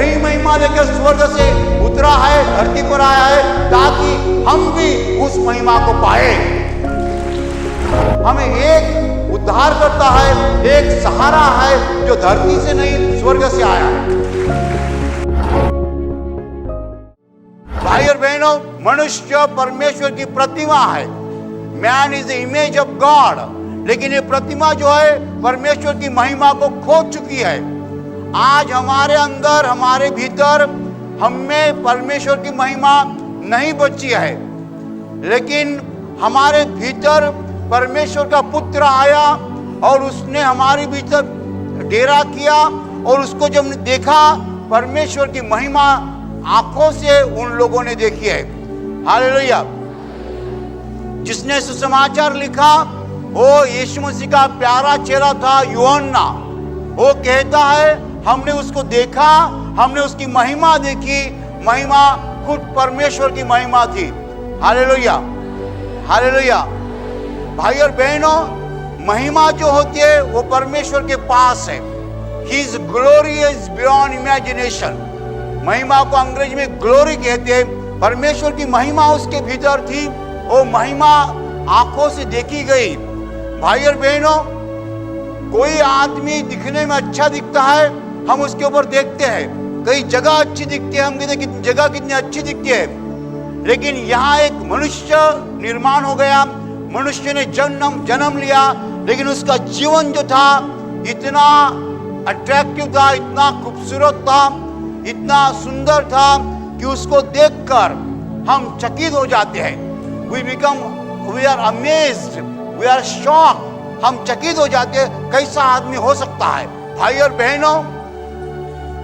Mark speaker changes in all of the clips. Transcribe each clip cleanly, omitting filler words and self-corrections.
Speaker 1: वही महिमा लेकर स्वर्ग से उतरा है, धरती पर आया है, ताकि हम भी उस महिमा को पाए। हमें एक उद्धार करता है, एक सहारा है जो धरती से नहीं स्वर्ग से आया है। भाई और बहनों, मनुष्य परमेश्वर की प्रतिमा है। Man is the image of God. लेकिन ये प्रतिमा जो है परमेश्वर की महिमा को खो चुकी है। आज हमारे अंदर, हमारे भीतर, हम में परमेश्वर की महिमा नहीं बची है। लेकिन हमारे भीतर परमेश्वर का पुत्र आया और उसने हमारे भीतर डेरा किया, और उसको जब देखा, परमेश्वर की महिमा आंखों से उन लोगों ने देखी है। हालेलुया। जिसने सुसमाचार लिखा वो यीशु मसीह का प्यारा चेहरा था, यूहन्ना। वो कहता है हमने उसको देखा, हमने उसकी महिमा देखी। महिमा खुद परमेश्वर की महिमा थी। Hallelujah, hallelujah. भाई और बहनों, महिमा जो होती है वो परमेश्वर के पास है। His glory is beyond imagination। महिमा को अंग्रेजी में ग्लोरी कहते हैं। परमेश्वर की महिमा उसके भीतर थी, वो महिमा आंखों से देखी गई। भाई और बहनों, कोई आदमी दिखने में अच्छा दिखता है, हम उसके ऊपर देखते हैं। कई जगह अच्छी दिखती है, हम कहते हैं कि जगह कितनी अच्छी दिखती है। लेकिन यहाँ एक मनुष्य निर्माण हो गया, मनुष्य ने जन्म लिया, लेकिन उसका जीवन जो था इतना अट्रैक्टिव था, इतना खूबसूरत था, इतना सुंदर था कि उसको देखकर हम चकित हो जाते हैं। we are amazed, we are shocked। हम चकित हो जाते हैं, कैसा आदमी हो सकता है। भाई और बहनों,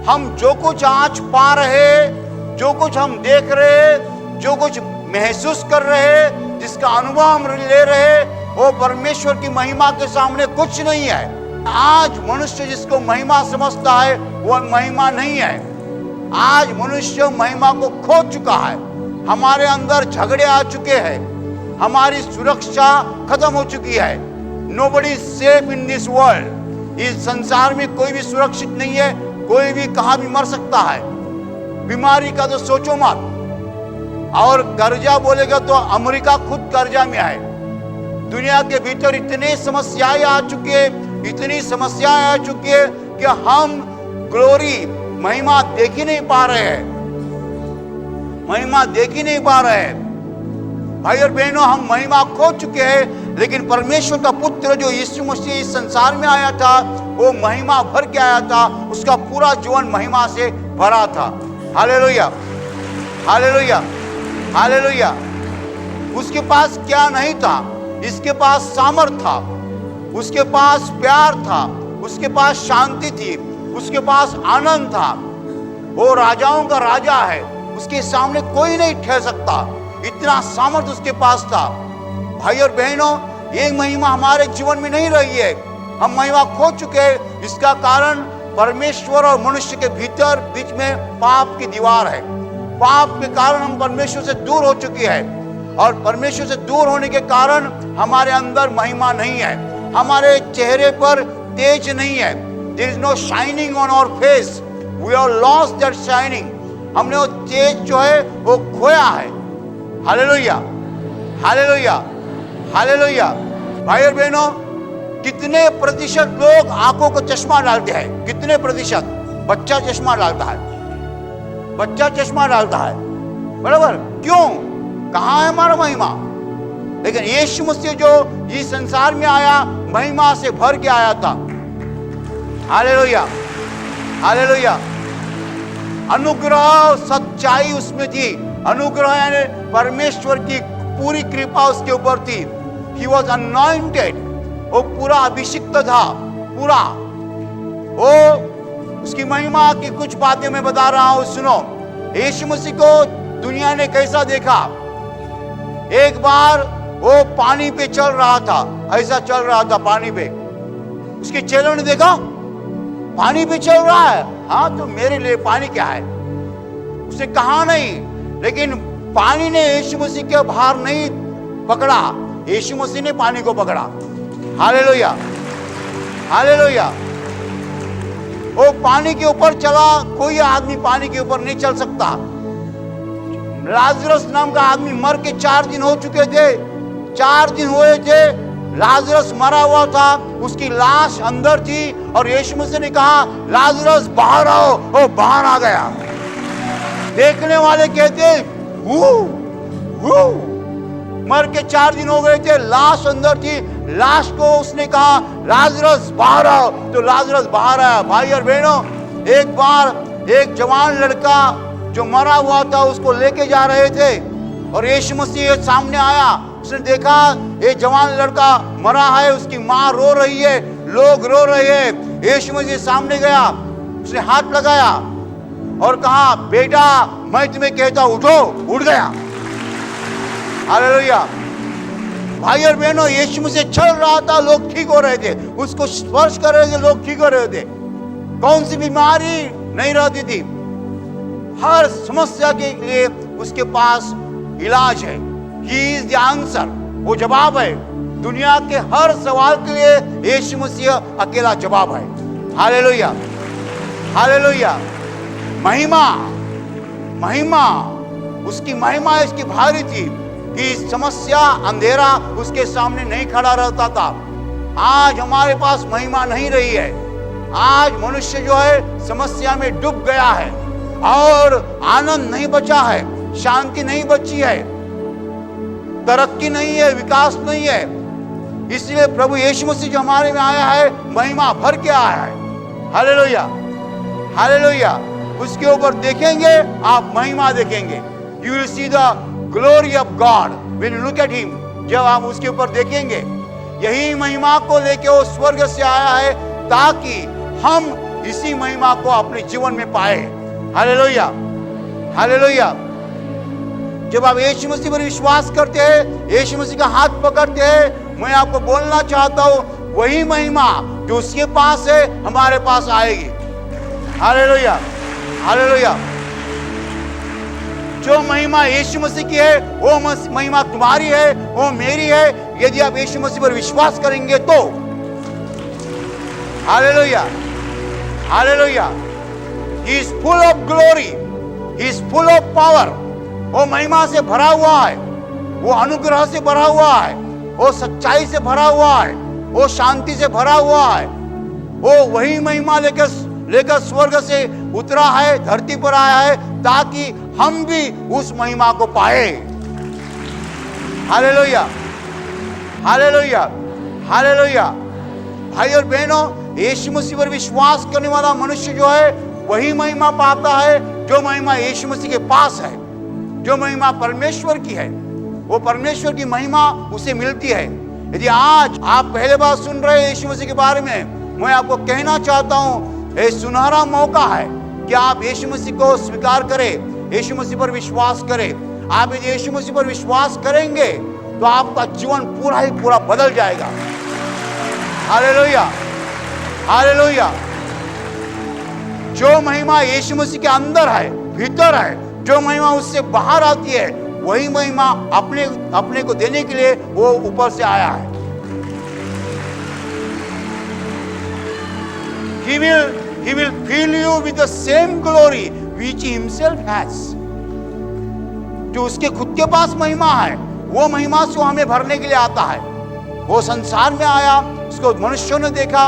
Speaker 1: हम जो कुछ आज पा रहे, जो कुछ हम देख रहे, जो कुछ महसूस कर रहे, जिसका अनुभव हम ले रहे, वो परमेश्वर की महिमा के सामने कुछ नहीं है। आज मनुष्य जिसको महिमा समझता है वो महिमा नहीं है। आज मनुष्य महिमा को खो चुका है। हमारे अंदर झगड़े आ चुके हैं, हमारी सुरक्षा खत्म हो चुकी है। Nobody is safe in this world। इस संसार में कोई भी सुरक्षित नहीं है, कोई भी कहाँ भी मर सकता है। बीमारी का तो सोचो मत। और कर्जा बोलेगा तो अमेरिका खुद कर्जा में है। दुनिया के भीतर इतनी समस्याएं आ चुकी है, इतनी समस्याएं आ चुकी है कि हम ग्लोरी, महिमा देख ही नहीं पा रहे हैं, महिमा देख ही नहीं पा रहे हैं। भाई और बहनों, हम महिमा खो चुके हैं। लेकिन परमेश्वर का पुत्र जो यीशु मसीह इस संसार में आया था, वो महिमा भर के आया था। उसका पूरा जीवन महिमा से भरा था। Hallelujah, hallelujah, hallelujah. उसके पास क्या नहीं था? इसके पास सामर्थ था, उसके पास प्यार था, उसके पास शांति थी, उसके पास आनंद था। वो राजाओं का राजा है, उसके सामने कोई नहीं ठहर सकता, इतना सामर्थ उसके पास था। भाई और बहनों, ये महिमा हमारे जीवन में नहीं रही है। हम महिमा खो चुके हैं। इसका कारण परमेश्वर और मनुष्य के भीतर बीच में पाप की दीवार है। पाप के कारण हम परमेश्वर से दूर हो चुके हैं, और परमेश्वर से दूर होने के कारण हमारे अंदर महिमा नहीं है, हमारे चेहरे पर तेज नहीं है। There is no shining on our face। We have lost that shining। हमने वो तेज जो है वो खोया है। Hallelujah, hallelujah, hallelujah. भाई और बहनों, कितने प्रतिशत लोग आंखों को चश्मा डालते हैं? कितने प्रतिशत? बच्चा चश्मा डालता है, बच्चा चश्मा डालता है, बराबर। क्यों? कहाँ है हमारा महिमा? लेकिन यीशु मसीह जो इस संसार में आया, महिमा से भर के आया था। Hallelujah, hallelujah. अनुग्रह, सच्चाई उसमें थी। अनुग्रह यानी परमेश्वर की पूरी कृपा उसके ऊपर थी। He was anointed। वो पूरा अभिषिक्त था, पूरा। वो उसकी महिमा की कुछ बातें मैं बता रहा हूं, सुनो। यीशु मसीह को दुनिया ने कैसा देखा? एक बार वो पानी पे चल रहा था, ऐसा चल रहा था पानी पे। उसके चेलों ने देखा पानी पे चल रहा है, हाँ तो मेरे लिए पानी क्या है? उसे कहा नहीं, लेकिन पानी ने यीशु मसीह के भार नहीं पकड़ा, यीशु मसीह ने पानी को पकड़ा। Hallelujah, hallelujah. वो पानी के ऊपर चला, कोई आदमी पानी के ऊपर नहीं चल सकता। लाजरस नाम का आदमी मर के 4 दिन हो चुके थे, 4 दिन हुए थे, लाजरस मरा हुआ था, उसकी लाश अंदर थी और यीशु मसीह ने कहा लाजरस बाहर आओ, वो बाहर आ गया। देखने वाले कहते मर के 4 दिन हो गए थे, लाश अंदर थी, लाश को उसने कहा लाजरस बाहर आओ, तो लाजरस बाहर आया। भाई और बहनों, एक बार एक जवान लड़का जो मरा हुआ था उसको लेके जा रहे थे और यीशु मसीह सामने आया। उसने देखा ये जवान लड़का मरा है, उसकी माँ रो रही है, लोग रो रहे हैं। यीशु मसीह सामने गया, उसने हाथ लगाया और कहा बेटा मैं तुम्हें कहता उठो, उठ गया। हालेलुया। भाई और बहनों, यीशु मसीह चल रहा था, लोग ठीक हो रहे थे, उसको स्पर्श कर रहे थे, लोग ठीक हो रहे थे। कौन सी बीमारी नहीं रहती थी, हर समस्या के लिए उसके पास इलाज है। He is the answer, वो जवाब है। दुनिया के हर सवाल के लिए यीशु मसीह अकेला जवाब है। Hallelujah, hallelujah. महिमा, महिमा, उसकी महिमा इसकी भारी थी कि समस्या अंधेरा उसके सामने नहीं खड़ा रहता था। आज हमारे पास महिमा नहीं रही है। आज मनुष्य जो है समस्या में डूब गया है और आनंद नहीं बचा है, शांति नहीं बची है, तरक्की नहीं है, विकास नहीं है। इसलिए प्रभु यीशु मसीह जो हमारे में आया है, महिमा भर के आया है। Hallelujah, hallelujah. उसके ऊपर देखेंगे आप महिमा देखेंगे। You will see the glory of God when you look at him। जब आप उसके ऊपर देखेंगे, यही महिमा को लेके वो स्वर्ग से आया है ताकि हम इसी महिमा को अपने जीवन में पाए। Hallelujah, hallelujah. जब आप यीशु मसीह पर विश्वास करते हैं, यीशु मसीह का हाथ पकड़ते हैं, मैं आपको बोलना चाहता हूं वही महिमा जो उसके पास है हमारे पास आएगी। Hallelujah, hallelujah. जो महिमा यीशु मसीह की है वो महिमा तुम्हारी है, वो मेरी है, यदि आप यीशु मसीह पर विश्वास करेंगे तो। Hallelujah, hallelujah. He is full of glory, he is full of power। वो महिमा से भरा हुआ है, वो अनुग्रह से भरा हुआ है, वो सच्चाई से भरा हुआ है, वो शांति से भरा हुआ है। वो वही महिमा लेकर स्वर्ग से उतरा है, धरती पर आया है ताकि हम भी उस महिमा को पाए। Hallelujah, hallelujah, hallelujah. भाई और बहनों, यीशु मसीह पर विश्वास करने वाला मनुष्य जो है वही महिमा पाता है जो महिमा यीशु मसीह के पास है, जो महिमा परमेश्वर की है। वो परमेश्वर की महिमा उसे मिलती है। यदि आज आप पहले बार सुन रहे हैं यीशु मसीह के बारे में, मैं आपको कहना चाहता हूं ये सुनहरा मौका है कि आप यीशु मसीह को स्वीकार करें, यीशु मसीह पर विश्वास करें। आप यदि यीशु मसीह पर विश्वास करेंगे तो आपका जीवन पूरा ही पूरा बदल जाएगा। Hallelujah, hallelujah. जो महिमा यीशु मसीह के अंदर है, भीतर है, जो महिमा उससे बाहर आती है, वही महिमा अपने को देने के लिए वो ऊपर से आया है। He will fill you with the same glory which he himself has। जो उसके खुद के पास महिमा है, वो महिमा से हमें भरने के लिए आता है। वो संसार में आया, उसको मनुष्यों ने देखा,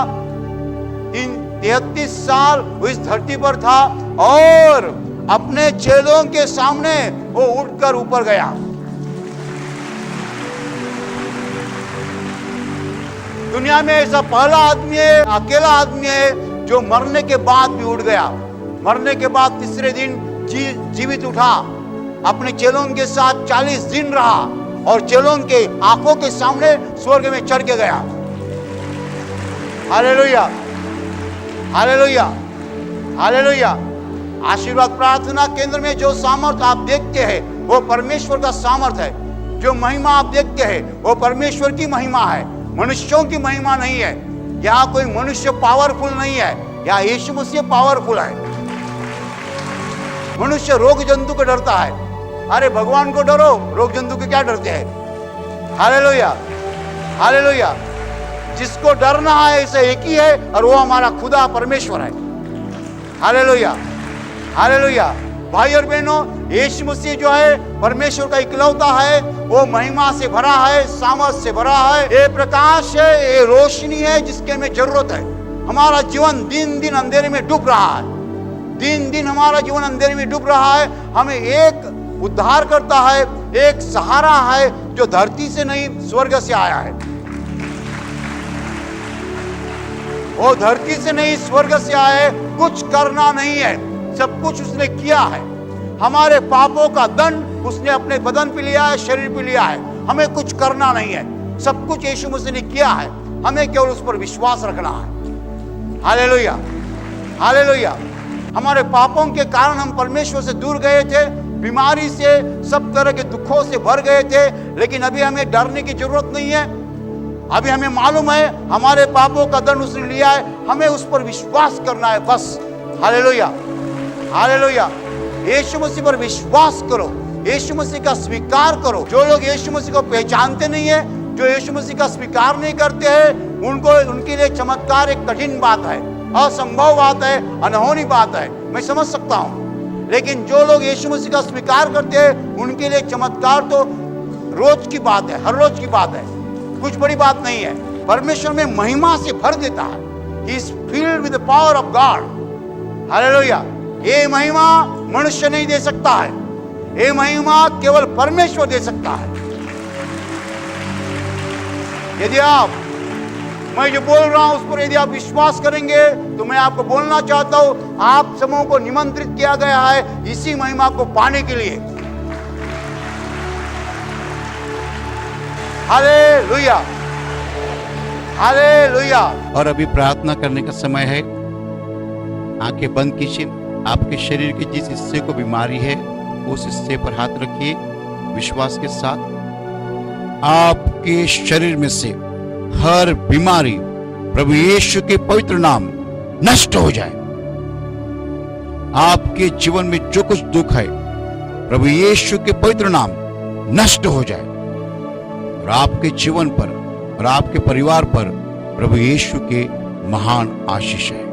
Speaker 1: इन 33 साल वो इस धरती पर था और अपने चेलों के सामने वो उठकर ऊपर गया। दुनिया में ऐसा पहला आदमी है, अकेला आदमी है जो मरने के बाद भी उठ गया। मरने के बाद तीसरे दिन जीवित उठा, अपने चेलों के साथ 40 दिन रहा और चेलों के आंखों के सामने स्वर्ग में चढ़ के गया। Hallelujah, hallelujah, hallelujah. आशीर्वाद प्रार्थना केंद्र में जो सामर्थ आप देखते हैं वो परमेश्वर का सामर्थ है। जो महिमा आप देखते हैं वो परमेश्वर की महिमा है, मनुष्यों की महिमा नहीं है। यहाँ कोई मनुष्य पावरफुल नहीं है, यहाँ यीशु मसीह पावरफुल है। मनुष्य रोग जंतु को डरता है, अरे भगवान को डरो, रोग जंतु को क्या डरते हैं। Hallelujah, hallelujah. जिसको डरना है ऐसा एक ही है और वो हमारा खुदा परमेश्वर है। Hallelujah, hallelujah. भाई और बहनों, यीशु मसीह जो है परमेश्वर का इकलौता है, वो महिमा से भरा है, सामर्थ से भरा है, ये प्रकाश है, ये रोशनी है जिसके हमें जरूरत है। हमारा जीवन दिन दिन अंधेरे में डूब रहा है, दिन दिन हमारा जीवन अंधेरे में डूब रहा है। हमें एक उद्धार करता है, एक सहारा है जो धरती से नहीं स्वर्ग से आया है। वो धरती से नहीं स्वर्ग से आया है। कुछ करना नहीं है, सब कुछ उसने किया है। हमारे पापों का दंड उसने अपने बदन पे लिया है, शरीर पे लिया है। हमें कुछ करना नहीं है, सब कुछ यीशु मसीह ने किया है। हमें केवल उस पर विश्वास रखना है। Hallelujah, hallelujah. हमारे पापों के कारण हम परमेश्वर से दूर गए थे, बीमारी से, सब तरह के दुखों से भर गए थे, लेकिन अभी हमें डरने की जरूरत नहीं है। अभी हमें मालूम है हमारे पापों का दंड उसने लिया है, हमें उस पर विश्वास करना है बस। Hallelujah, hallelujah. यीशु मसीह पर विश्वास करो, यीशु मसीह का स्वीकार करो। जो लोग यीशु मसीह को पहचानते नहीं है, जो यीशु मसीह का स्वीकार नहीं करते हैं, उनके लिए चमत्कार एक कठिन बात है, असंभव बात है, अनहोनी बात है। मैं समझ सकता हूं, लेकिन जो लोग यीशु मसीह का स्वीकार करते हैं, उनके लिए चमत्कार तो रोज की बात है, हर रोज की बात है, कुछ बड़ी बात नहीं है। परमेश्वर में महिमा से भर देता है। He is filled with the power of God. Hallelujah. ये महिमा मनुष्य नहीं दे सकता है, ये महिमा केवल परमेश्वर दे सकता है। यदि आप, मैं जो बोल रहा हूं उस पर यदि आप विश्वास करेंगे, तो मैं आपको बोलना चाहता हूं, आप समूह को निमंत्रित किया गया है इसी महिमा को पाने के लिए। Hallelujah, hallelujah.
Speaker 2: और अभी प्रार्थना करने का समय है। आंखें बंद कीजिए। आपके शरीर के जिस हिस्से को बीमारी है, उस हिस्से पर हाथ रखिए विश्वास के साथ। आपके शरीर में से हर बीमारी प्रभु यीशु के पवित्र नाम नष्ट हो जाए। आपके जीवन में जो कुछ दुख है, प्रभु यीशु के पवित्र नाम नष्ट हो जाए, और आपके जीवन पर और आपके परिवार पर प्रभु यीशु के महान आशीष है।